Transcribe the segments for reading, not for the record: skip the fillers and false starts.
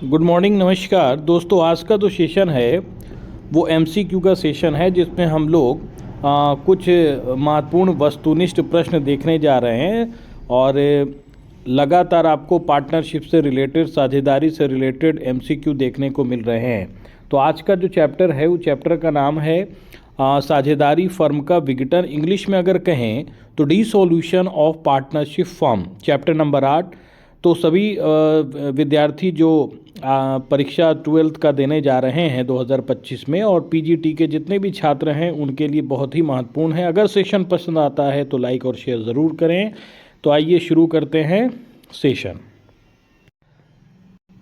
Good morning, नमस्कार दोस्तों। आज का जो सेशन है वो एमसीक्यू का सेशन है जिसमें हम लोग कुछ महत्वपूर्ण वस्तुनिष्ठ प्रश्न देखने जा रहे हैं और लगातार आपको पार्टनरशिप से रिलेटेड, साझेदारी से रिलेटेड एमसीक्यू देखने को मिल रहे हैं। तो आज का जो चैप्टर है वो चैप्टर का नाम है साझेदारी फर्म का विघटन। इंग्लिश में अगर कहें तो dissolution of partnership firm, chapter number 8। तो सभी विद्यार्थी जो परीक्षा 12th का देने जा रहे हैं 2025 में और पीजीटी के जितने भी छात्र हैं उनके लिए बहुत ही महत्वपूर्ण है। अगर सेशन पसंद आता है तो लाइक और शेयर ज़रूर करें। तो आइए शुरू करते हैं सेशन।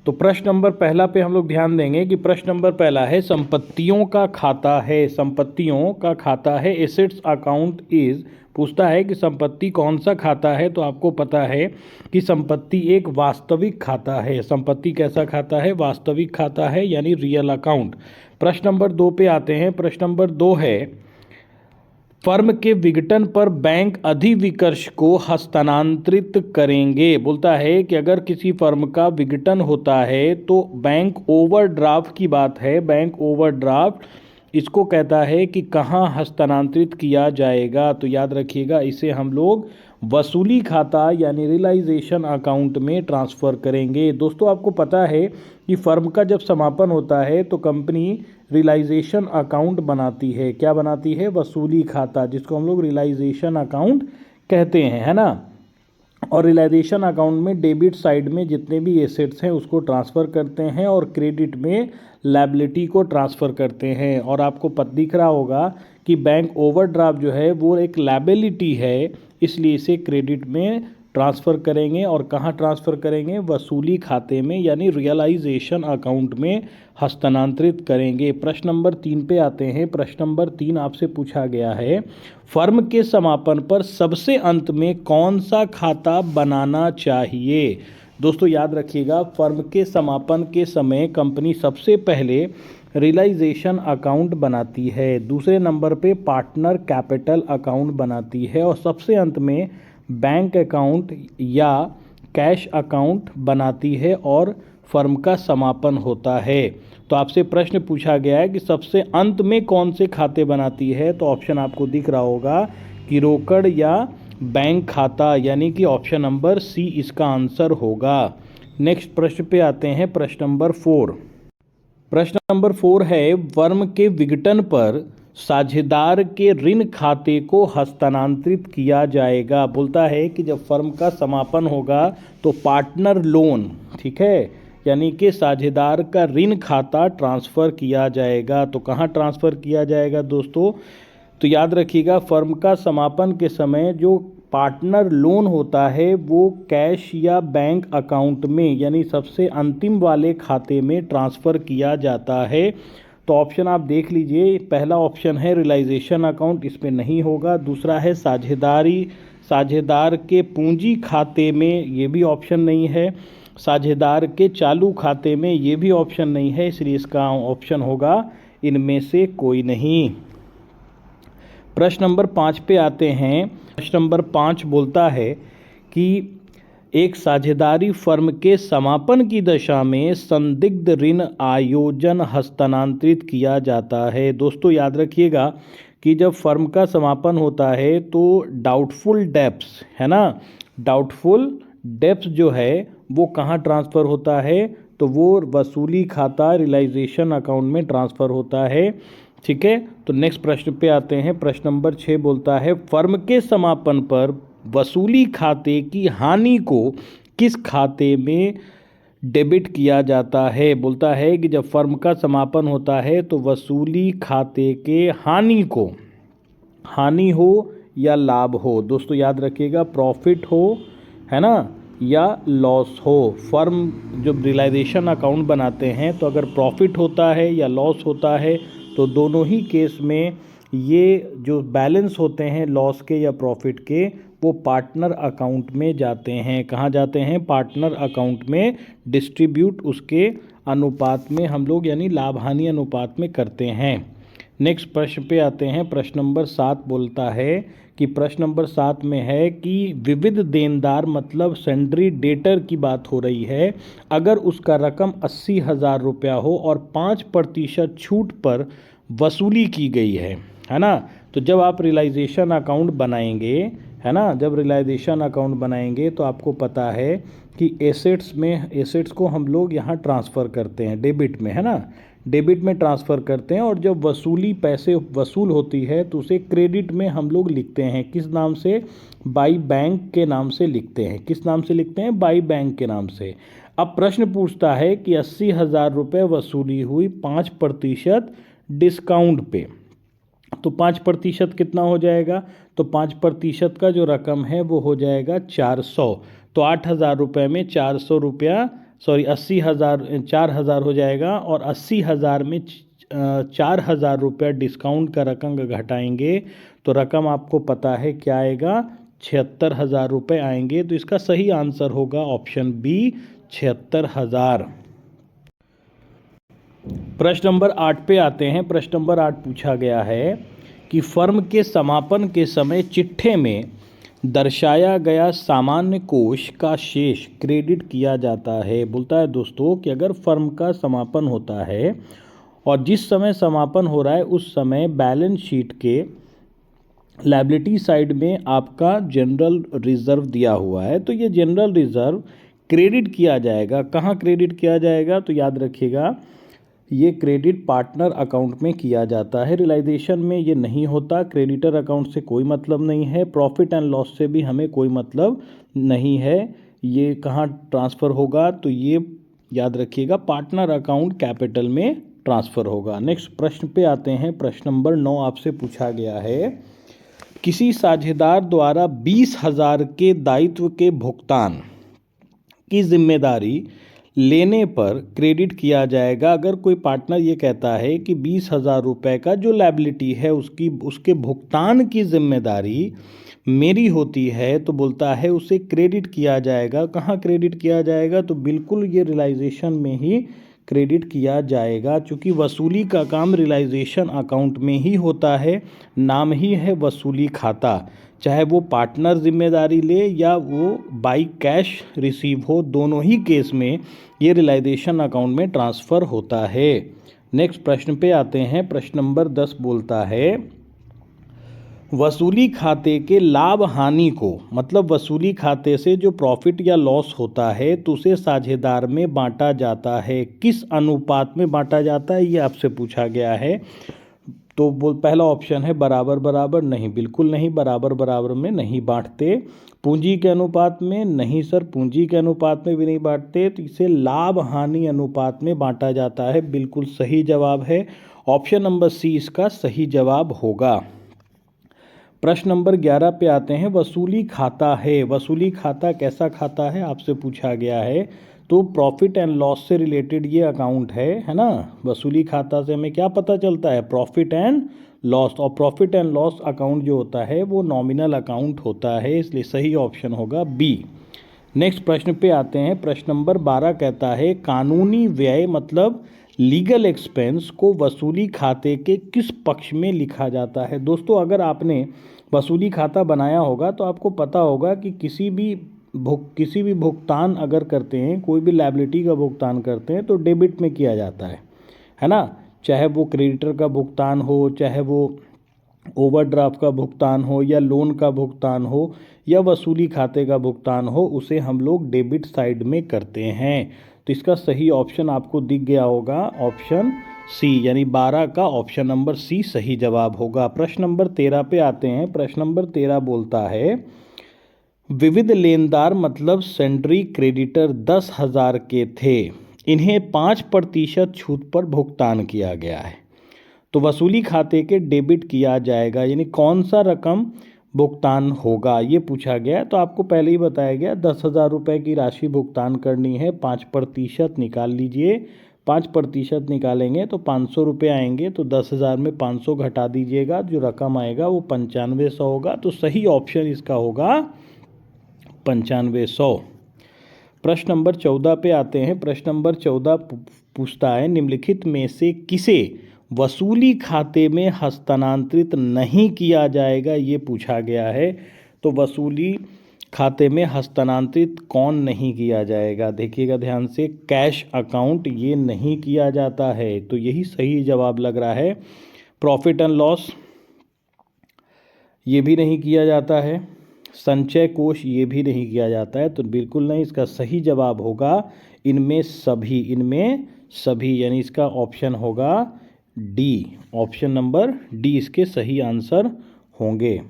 तो प्रश्न नंबर पहला पे हम लोग ध्यान देंगे कि प्रश्न नंबर पहला है संपत्तियों का खाता है। संपत्तियों का खाता है, एसेट्स अकाउंट इज। पूछता है कि संपत्ति कौन सा खाता है, तो आपको पता है कि संपत्ति एक वास्तविक खाता है। संपत्ति कैसा खाता है? वास्तविक खाता है, यानी रियल अकाउंट। प्रश्न नंबर 2 पे आते हैं। प्रश्न नंबर 2 है फर्म के विघटन पर बैंक अधिविकर्ष को हस्तांतरित करेंगे। बोलता है कि अगर किसी फर्म का विघटन होता है तो बैंक ओवरड्राफ्ट की बात है। बैंक ओवरड्राफ्ट इसको कहता है कि कहाँ हस्तांतरित किया जाएगा। तो याद रखिएगा, इसे हम लोग वसूली खाता यानी रियलाइजेशन अकाउंट में ट्रांसफ़र करेंगे। दोस्तों, आपको पता है कि फर्म का जब समापन होता है तो कंपनी रियलाइजेशन अकाउंट बनाती है। क्या बनाती है? वसूली खाता, जिसको हम लोग रियलाइजेशन अकाउंट कहते हैं, है ना। और रियलाइजेशन अकाउंट में डेबिट साइड में जितने भी एसेट्स हैं उसको ट्रांसफ़र करते हैं और क्रेडिट में लायबिलिटी को ट्रांसफ़र करते हैं। और आपको दिख रहा होगा कि बैंक ओवरड्राफ्ट जो है वो एक लायबिलिटी है, इसलिए इसे क्रेडिट में ट्रांसफ़र करेंगे। और कहाँ ट्रांसफ़र करेंगे? वसूली खाते में, यानी रियलाइजेशन अकाउंट में हस्तांतरित करेंगे। प्रश्न नंबर 3 पे आते हैं। प्रश्न नंबर 3 आपसे पूछा गया है फर्म के समापन पर सबसे अंत में कौन सा खाता बनाना चाहिए। दोस्तों याद रखिएगा, फर्म के समापन के समय कंपनी सबसे पहले रियलाइजेशन अकाउंट बनाती है, दूसरे नंबर पे पार्टनर कैपिटल अकाउंट बनाती है और सबसे अंत में बैंक अकाउंट या कैश अकाउंट बनाती है और फर्म का समापन होता है। तो आपसे प्रश्न पूछा गया है कि सबसे अंत में कौन से खाते बनाती है। तो ऑप्शन आपको दिख रहा होगा कि रोकड़ या बैंक खाता, यानी कि ऑप्शन नंबर सी इसका आंसर होगा। नेक्स्ट प्रश्न पे आते हैं। प्रश्न नंबर 4। प्रश्न नंबर 4 है फर्म के विघटन पर साझेदार के ऋण खाते को हस्तांतरित किया जाएगा। बोलता है कि जब फर्म का समापन होगा तो पार्टनर लोन, ठीक है, यानी कि साझेदार का ऋण खाता ट्रांसफ़र किया जाएगा। तो कहाँ ट्रांसफ़र किया जाएगा दोस्तों? तो याद रखिएगा, फर्म का समापन के समय जो पार्टनर लोन होता है वो कैश या बैंक अकाउंट में, यानी सबसे अंतिम वाले खाते में ट्रांसफ़र किया जाता है। तो ऑप्शन आप देख लीजिए, पहला ऑप्शन है रियलाइजेशन अकाउंट, इस पे नहीं होगा। दूसरा है साझेदार के पूंजी खाते में, ये भी ऑप्शन नहीं है। साझेदार के चालू खाते में, ये भी ऑप्शन नहीं है, इसलिए इसका ऑप्शन होगा इनमें से कोई नहीं। प्रश्न नंबर 5 पे आते हैं। प्रश्न नंबर 5 बोलता है कि एक साझेदारी फर्म के समापन की दशा में संदिग्ध ऋण आयोजन हस्तांतरित किया जाता है। दोस्तों याद रखिएगा कि जब फर्म का समापन होता है तो डाउटफुल डेब्ट्स, है ना, डाउटफुल डेब्ट्स जो है वो कहाँ ट्रांसफ़र होता है? तो वो वसूली खाता रियलाइजेशन अकाउंट में ट्रांसफ़र होता है, ठीक है। तो नेक्स्ट प्रश्न पे आते हैं। प्रश्न नंबर 6 बोलता है फर्म के समापन पर वसूली खाते की हानि को किस खाते में डेबिट किया जाता है। बोलता है कि जब फर्म का समापन होता है तो वसूली खाते के हानि को, हानि हो या लाभ हो, दोस्तों याद रखिएगा, प्रॉफिट हो, है ना, या लॉस हो। फर्म जब रियलाइजेशन अकाउंट बनाते हैं तो अगर प्रॉफिट होता है या लॉस होता है तो दोनों ही केस में ये जो बैलेंस होते हैं लॉस के या प्रॉफिट के, वो पार्टनर अकाउंट में जाते हैं। कहाँ जाते हैं? पार्टनर अकाउंट में डिस्ट्रीब्यूट उसके अनुपात में हम लोग, यानी लाभ हानि अनुपात में करते हैं। नेक्स्ट प्रश्न पे आते हैं। प्रश्न नंबर 7 बोलता है कि प्रश्न नंबर 7 में है कि विविध देनदार मतलब सेंड्री डेटर की बात हो रही है अगर उसका रकम 80,000 रुपया हो और 5% छूट पर वसूली की गई है ना। तो जब आप रियलाइजेशन अकाउंट बनाएंगे, है ना, जब रियलाइजेशन अकाउंट बनाएंगे तो आपको पता है कि एसेट्स को हम लोग यहाँ ट्रांसफ़र करते हैं डेबिट में, है ना, डेबिट में ट्रांसफ़र करते हैं और जब पैसे वसूल होती है तो उसे क्रेडिट में हम लोग लिखते हैं। किस नाम से? बाई बैंक के नाम से लिखते हैं। किस नाम से लिखते हैं? बाई बैंक के नाम से। अब प्रश्न पूछता है कि 80,000 रुपये वसूली हुई 5% डिस्काउंट पे, तो 5% कितना हो जाएगा? तो 5% का जो रकम है वो हो जाएगा 400। तो 8,000 रुपये में 400 रुपया, 80,000 4,000 हो जाएगा और 80,000 में 4,000 रुपया डिस्काउंट का रकम घटाएंगे तो रकम आपको पता है क्या आएगा? 76,000 रुपये आएंगे। तो इसका सही आंसर होगा ऑप्शन बी, 76,000। प्रश्न नंबर 8 पे आते हैं। प्रश्न नंबर 8 पूछा गया है कि फर्म के समापन के समय चिट्ठे में दर्शाया गया सामान्य कोष का शेष क्रेडिट किया जाता है। बोलता है दोस्तों कि अगर फर्म का समापन होता है और जिस समय समापन हो रहा है उस समय बैलेंस शीट के लायबिलिटी साइड में आपका जनरल रिजर्व दिया हुआ है, तो ये जनरल रिजर्व क्रेडिट किया जाएगा। कहाँ क्रेडिट किया जाएगा? तो याद रखिएगा ये क्रेडिट पार्टनर अकाउंट में किया जाता है। रियलाइजेशन में ये नहीं होता। क्रेडिटर अकाउंट से कोई मतलब नहीं है, प्रॉफिट एंड लॉस से भी हमें कोई मतलब नहीं है। ये कहाँ ट्रांसफ़र होगा? तो ये याद रखिएगा पार्टनर अकाउंट कैपिटल में ट्रांसफ़र होगा। नेक्स्ट प्रश्न पे आते हैं। प्रश्न नंबर 9 आपसे पूछा गया है, किसी साझेदार द्वारा 20,000 के दायित्व के भुगतान की जिम्मेदारी लेने पर क्रेडिट किया जाएगा। अगर कोई पार्टनर ये कहता है कि 20,000 रुपये का जो लायबिलिटी है उसके भुगतान की जिम्मेदारी मेरी होती है तो बोलता है उसे क्रेडिट किया जाएगा। कहाँ क्रेडिट किया जाएगा? तो बिल्कुल ये रियलाइजेशन में ही क्रेडिट किया जाएगा, क्योंकि वसूली का काम रियलाइजेशन अकाउंट में ही होता है। नाम ही है वसूली खाता। चाहे वो पार्टनर जिम्मेदारी ले या वो बाई कैश रिसीव हो, दोनों ही केस में ये रियलाइजेशन अकाउंट में ट्रांसफ़र होता है। नेक्स्ट प्रश्न पे आते हैं। प्रश्न नंबर 10 बोलता है, वसूली खाते के लाभ हानि को, मतलब वसूली खाते से जो प्रॉफिट या लॉस होता है तो उसे साझेदार में बांटा जाता है। किस अनुपात में बांटा जाता है ये आपसे पूछा गया है। तो पहला ऑप्शन है बराबर बराबर। नहीं, बिल्कुल नहीं, बराबर बराबर में नहीं बांटते। पूंजी के अनुपात में? नहीं सर, पूंजी के अनुपात में भी नहीं बांटते। तो इसे लाभ हानि अनुपात में बांटा जाता है। बिल्कुल सही जवाब है ऑप्शन नंबर सी, इसका सही जवाब होगा। प्रश्न नंबर 11 पे आते हैं। वसूली खाता है, वसूली खाता कैसा खाता है आपसे पूछा गया है। तो प्रॉफिट एंड लॉस से रिलेटेड ये अकाउंट है ना। वसूली खाता से हमें क्या पता चलता है? Profit and loss. और प्रॉफिट एंड लॉस अकाउंट जो होता है वो नॉमिनल अकाउंट होता है, इसलिए सही ऑप्शन होगा बी। नेक्स्ट प्रश्न पे आते हैं। प्रश्न नंबर 12 कहता है, कानूनी व्यय मतलब लीगल एक्सपेंस को वसूली खाते के किस पक्ष में लिखा जाता है? दोस्तों अगर आपने वसूली खाता बनाया होगा तो आपको पता होगा कि किसी भी भुगतान अगर करते हैं, कोई भी लायबिलिटी का भुगतान करते हैं तो डेबिट में किया जाता है ना। चाहे वो क्रेडिटर का भुगतान हो, चाहे वो ओवरड्राफ्ट का भुगतान हो, या लोन का भुगतान हो, या वसूली खाते का भुगतान हो, उसे हम लोग डेबिट साइड में करते हैं। तो इसका सही ऑप्शन आपको दिख गया होगा, ऑप्शन सी, यानी 12 का ऑप्शन नंबर सी सही जवाब होगा। प्रश्न नंबर 13 पे आते हैं। प्रश्न नंबर 13 बोलता है, विविध लेनदार मतलब सेंड्री क्रेडिटर 10,000 के थे, इन्हें 5% छूट पर भुगतान किया गया है, तो वसूली खाते के डेबिट किया जाएगा, यानी कौन सा रकम भुगतान होगा ये पूछा गया है। तो आपको पहले ही बताया गया 10,000 रुपये की राशि भुगतान करनी है, 5% निकाल लीजिए। 5% निकालेंगे तो 500 रुपये आएंगे, तो 10,000 में 500 घटा दीजिएगा, जो रकम आएगा वो 9500 होगा। तो सही ऑप्शन इसका होगा 9500। प्रश्न नंबर 14 पे आते हैं। प्रश्न नंबर 14 पूछता है, निम्नलिखित में से किसे वसूली खाते में हस्तांतरित नहीं किया जाएगा, ये पूछा गया है। तो वसूली खाते में हस्तांतरित कौन नहीं किया जाएगा, देखिएगा ध्यान से, कैश अकाउंट ये नहीं किया जाता है, तो यही सही जवाब लग रहा है। प्रॉफिट एंड लॉस ये भी नहीं किया जाता है, संचय कोष ये भी नहीं किया जाता है, तो बिल्कुल नहीं, इसका सही जवाब होगा इनमें सभी, यानी इसका ऑप्शन होगा डी, ऑप्शन नंबर डी इसके सही आंसर होंगे।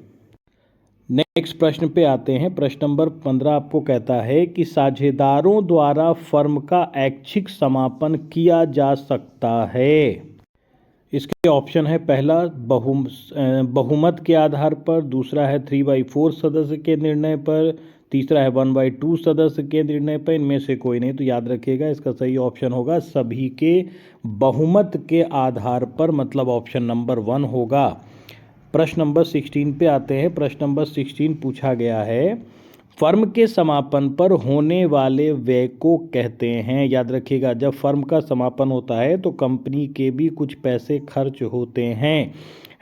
नेक्स्ट प्रश्न पे आते हैं। प्रश्न नंबर 15 आपको कहता है कि साझेदारों द्वारा फर्म का ऐच्छिक समापन किया जा सकता है। इसके ऑप्शन है, पहला बहुमत के आधार पर, दूसरा है 3/4 सदस्य के निर्णय पर, तीसरा है 1/2 सदस्य के निर्णय पर, इनमें से कोई नहीं। तो याद रखिएगा इसका सही ऑप्शन होगा सभी के बहुमत के आधार पर, मतलब ऑप्शन नंबर 1 होगा। प्रश्न नंबर 16 पे आते हैं। प्रश्न नंबर 16 पूछा गया है, फर्म के समापन पर होने वाले व्यय को कहते हैं। याद रखिएगा जब फर्म का समापन होता है तो कंपनी के भी कुछ पैसे खर्च होते हैं,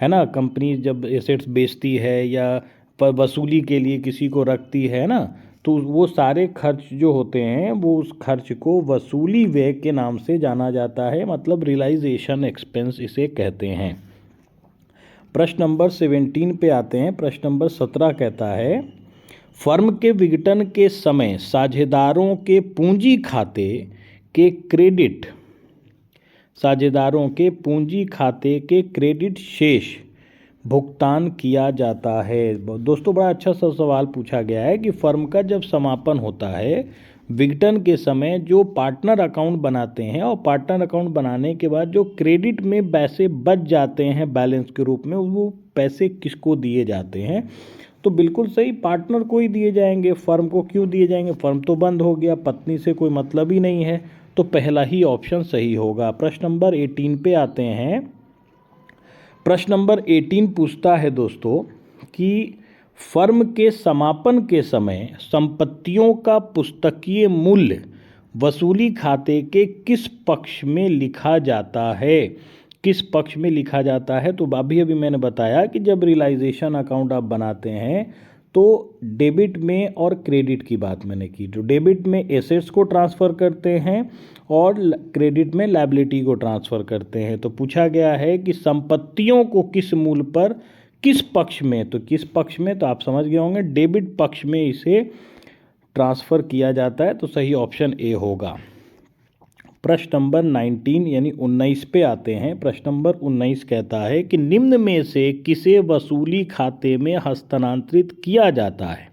है ना। कंपनी जब एसेट्स बेचती है या वसूली के लिए किसी को रखती है ना, तो वो सारे खर्च जो होते हैं वो उस खर्च को वसूली व्यय के नाम से जाना जाता है, मतलब रियलाइजेशन एक्सपेंस इसे कहते हैं। प्रश्न नंबर 17 पे आते हैं। प्रश्न नंबर 17 कहता है, फर्म के विघटन के समय साझेदारों के पूंजी खाते के क्रेडिट शेष भुगतान किया जाता है। दोस्तों बड़ा अच्छा सा सवाल पूछा गया है कि फर्म का जब समापन होता है, विघटन के समय जो पार्टनर अकाउंट बनाते हैं और पार्टनर अकाउंट बनाने के बाद जो क्रेडिट में पैसे बच जाते हैं बैलेंस के रूप में, वो पैसे किसको दिए जाते हैं। तो बिल्कुल सही, पार्टनर को ही दिए जाएंगे। फर्म को क्यों दिए जाएंगे, फर्म तो बंद हो गया, पत्नी से कोई मतलब ही नहीं है, तो पहला ही ऑप्शन सही होगा। प्रश्न नंबर 18 पे आते हैं। प्रश्न नंबर 18 पूछता है दोस्तों कि फर्म के समापन के समय संपत्तियों का पुस्तकीय मूल्य वसूली खाते के किस पक्ष में लिखा जाता है, किस पक्ष में लिखा जाता है। तो अभी मैंने बताया कि जब रियलाइजेशन अकाउंट आप बनाते हैं तो डेबिट में और क्रेडिट की बात मैंने की। जो डेबिट में एसेट्स को ट्रांसफ़र करते हैं और क्रेडिट में लायबिलिटी को ट्रांसफ़र करते हैं। तो पूछा गया है कि संपत्तियों को किस मूल्य पर, किस पक्ष में, तो किस पक्ष में, तो आप समझ गए होंगे डेबिट पक्ष में इसे ट्रांसफ़र किया जाता है, तो सही ऑप्शन ए होगा। प्रश्न नंबर 19 यानी 19 पे आते हैं। प्रश्न नंबर 19 कहता है कि निम्न में से किसे वसूली खाते में हस्तांतरित किया जाता है।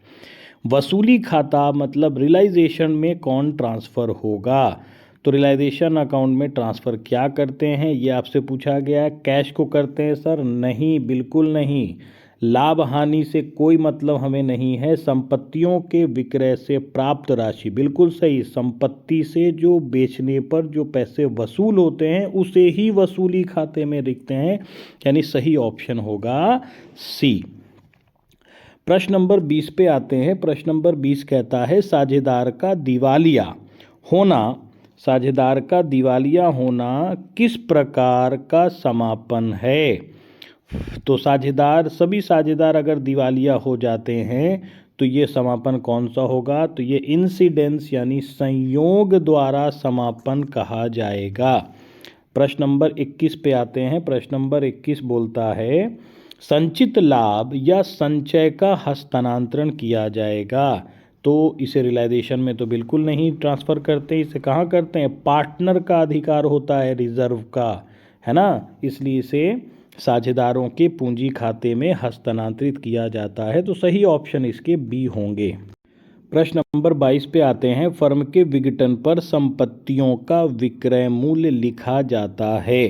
वसूली खाता मतलब रियलाइजेशन में कौन ट्रांसफ़र होगा। तो रियलाइजेशन अकाउंट में ट्रांसफ़र क्या करते हैं, ये आपसे पूछा गया है। कैश को करते हैं सर, नहीं, बिल्कुल नहीं। लाभ हानि से कोई मतलब हमें नहीं है। संपत्तियों के विक्रय से प्राप्त राशि, बिल्कुल सही, संपत्ति से जो बेचने पर जो पैसे वसूल होते हैं उसे ही वसूली खाते में लिखते हैं, यानी सही ऑप्शन होगा सी। प्रश्न नंबर 20 पे आते हैं। प्रश्न नंबर 20 कहता है साझेदार का दिवालिया होना किस प्रकार का समापन है। तो सभी साझेदार अगर दिवालिया हो जाते हैं तो ये समापन कौन सा होगा। तो ये इंसिडेंस यानी संयोग द्वारा समापन कहा जाएगा। प्रश्न नंबर 21 पे आते हैं। प्रश्न नंबर 21 बोलता है संचित लाभ या संचय का हस्तांतरण किया जाएगा। तो इसे रियलाइजेशन में तो बिल्कुल नहीं ट्रांसफ़र करते, इसे कहाँ करते हैं, पार्टनर का अधिकार होता है रिजर्व का, है ना, इसलिए इसे साझेदारों के पूंजी खाते में हस्तांतरित किया जाता है। तो सही ऑप्शन इसके बी होंगे। प्रश्न नंबर 22 पे आते हैं। फर्म के विघटन पर संपत्तियों का विक्रय मूल्य लिखा जाता है।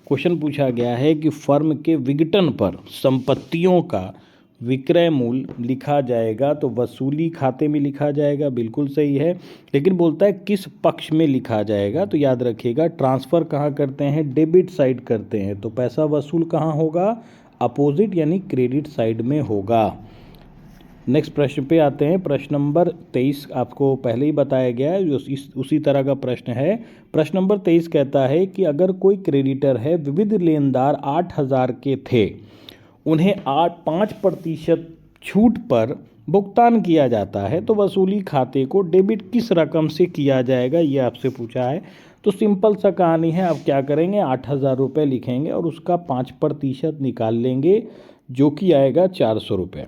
क्वेश्चन पूछा गया है कि फर्म के विघटन पर संपत्तियों का विक्रय मूल्य लिखा जाएगा, तो वसूली खाते में लिखा जाएगा, बिल्कुल सही है। लेकिन बोलता है किस पक्ष में लिखा जाएगा। तो याद रखिएगा ट्रांसफ़र कहाँ करते हैं, डेबिट साइड करते हैं, तो पैसा वसूल कहाँ होगा, अपोजिट यानी क्रेडिट साइड में होगा। नेक्स्ट प्रश्न पे आते हैं। प्रश्न नंबर 23 आपको पहले ही बताया गया है, जो उसी तरह का प्रश्न है। प्रश्न नंबर 23 कहता है कि अगर कोई क्रेडिटर है, विविध लेनदार 8,000 के थे, उन्हें 5% छूट पर भुगतान किया जाता है, तो वसूली खाते को डेबिट किस रकम से किया जाएगा, ये आपसे पूछा है। तो सिंपल सा कहानी है, आप क्या करेंगे, 8,000 रुपये लिखेंगे और उसका 5% निकाल लेंगे, जो कि आएगा 400 रुपये।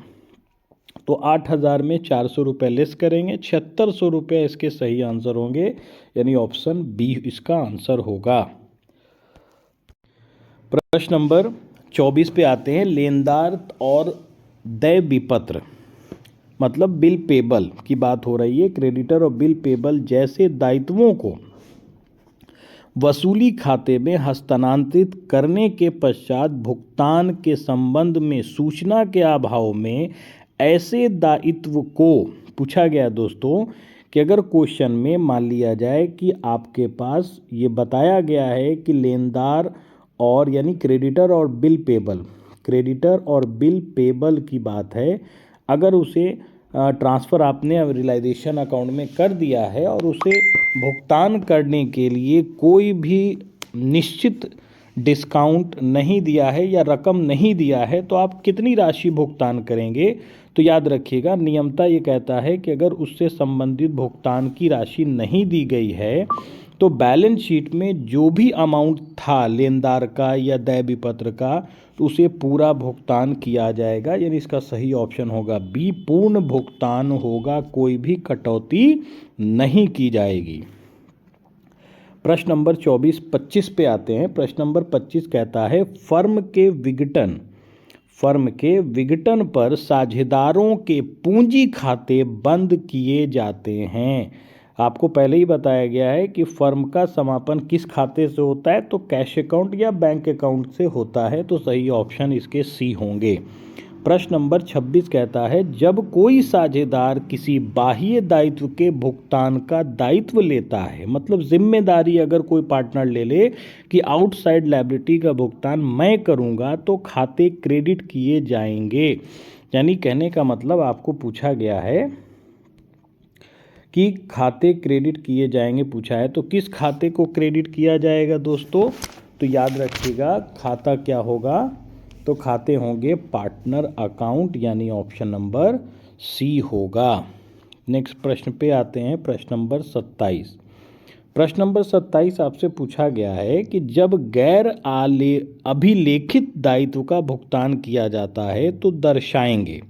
तो 8,000 में 400 रुपये लेस करेंगे, 7600 रुपये इसके सही आंसर होंगे, यानी ऑप्शन बी इसका आंसर होगा। प्रश्न नंबर 24 पे आते हैं। लेनदार और देय विपत्र, मतलब बिल पेबल की बात हो रही है। क्रेडिटर और बिल पेबल जैसे दायित्वों को वसूली खाते में हस्तांतरित करने के पश्चात भुगतान के संबंध में सूचना के अभाव में ऐसे दायित्व को पूछा गया दोस्तों, कि अगर क्वेश्चन में मान लिया जाए कि आपके पास ये बताया गया है कि लेनदार और यानी क्रेडिटर और बिल पेबल, क्रेडिटर और बिल पेबल की बात है, अगर उसे ट्रांसफ़र आपने रियलाइजेशन अकाउंट में कर दिया है और उसे भुगतान करने के लिए कोई भी निश्चित डिस्काउंट नहीं दिया है या रकम नहीं दिया है, तो आप कितनी राशि भुगतान करेंगे। तो याद रखिएगा, नियमता ये कहता है कि अगर उससे संबंधित भुगतान की राशि नहीं दी गई है, तो बैलेंस शीट में जो भी अमाउंट था लेनदार का या देय विपत्र का, तो उसे पूरा भुगतान किया जाएगा, यानी इसका सही ऑप्शन होगा बी, पूर्ण भुगतान होगा, कोई भी कटौती नहीं की जाएगी। प्रश्न नंबर 25 पे आते हैं। प्रश्न नंबर 25 कहता है, फर्म के विघटन पर साझेदारों के पूंजी खाते बंद किए जाते हैं। आपको पहले ही बताया गया है कि फर्म का समापन किस खाते से होता है, तो कैश अकाउंट या बैंक अकाउंट से होता है, तो सही ऑप्शन इसके सी होंगे। प्रश्न नंबर 26 कहता है, जब कोई साझेदार किसी बाह्य दायित्व के भुगतान का दायित्व लेता है, मतलब जिम्मेदारी अगर कोई पार्टनर ले ले कि आउटसाइड लायबिलिटी का भुगतान मैं करूंगा, तो खाते क्रेडिट किए जाएंगे। यानी कहने का मतलब आपको पूछा गया है कि खाते क्रेडिट किए जाएंगे पूछा है, तो किस खाते को क्रेडिट किया जाएगा दोस्तों। तो याद रखिएगा, खाता क्या होगा, तो खाते होंगे पार्टनर अकाउंट, यानी ऑप्शन नंबर सी होगा। नेक्स्ट प्रश्न पे आते हैं। प्रश्न नंबर 27। प्रश्न नंबर 27 आपसे पूछा गया है कि जब गैर अभिलेखित दायित्व का भुगतान किया जाता है, तो दर्शाएंगे।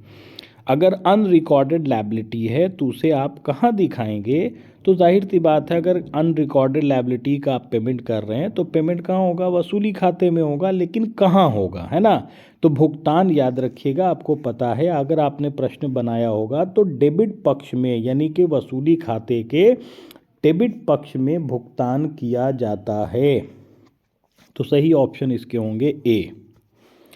अगर अनरिकॉर्डेड लायबिलिटी है तो उसे आप कहाँ दिखाएंगे, तो जाहिर सी बात है, अगर अनरिकॉर्डेड लायबिलिटी का आप पेमेंट कर रहे हैं तो पेमेंट कहाँ होगा, वसूली खाते में होगा, लेकिन कहाँ होगा, है ना। तो भुगतान याद रखिएगा, आपको पता है, अगर आपने प्रश्न बनाया होगा तो डेबिट पक्ष में, यानी कि वसूली खाते के डेबिट पक्ष में भुगतान किया जाता है। तो सही ऑप्शन इसके होंगे ए।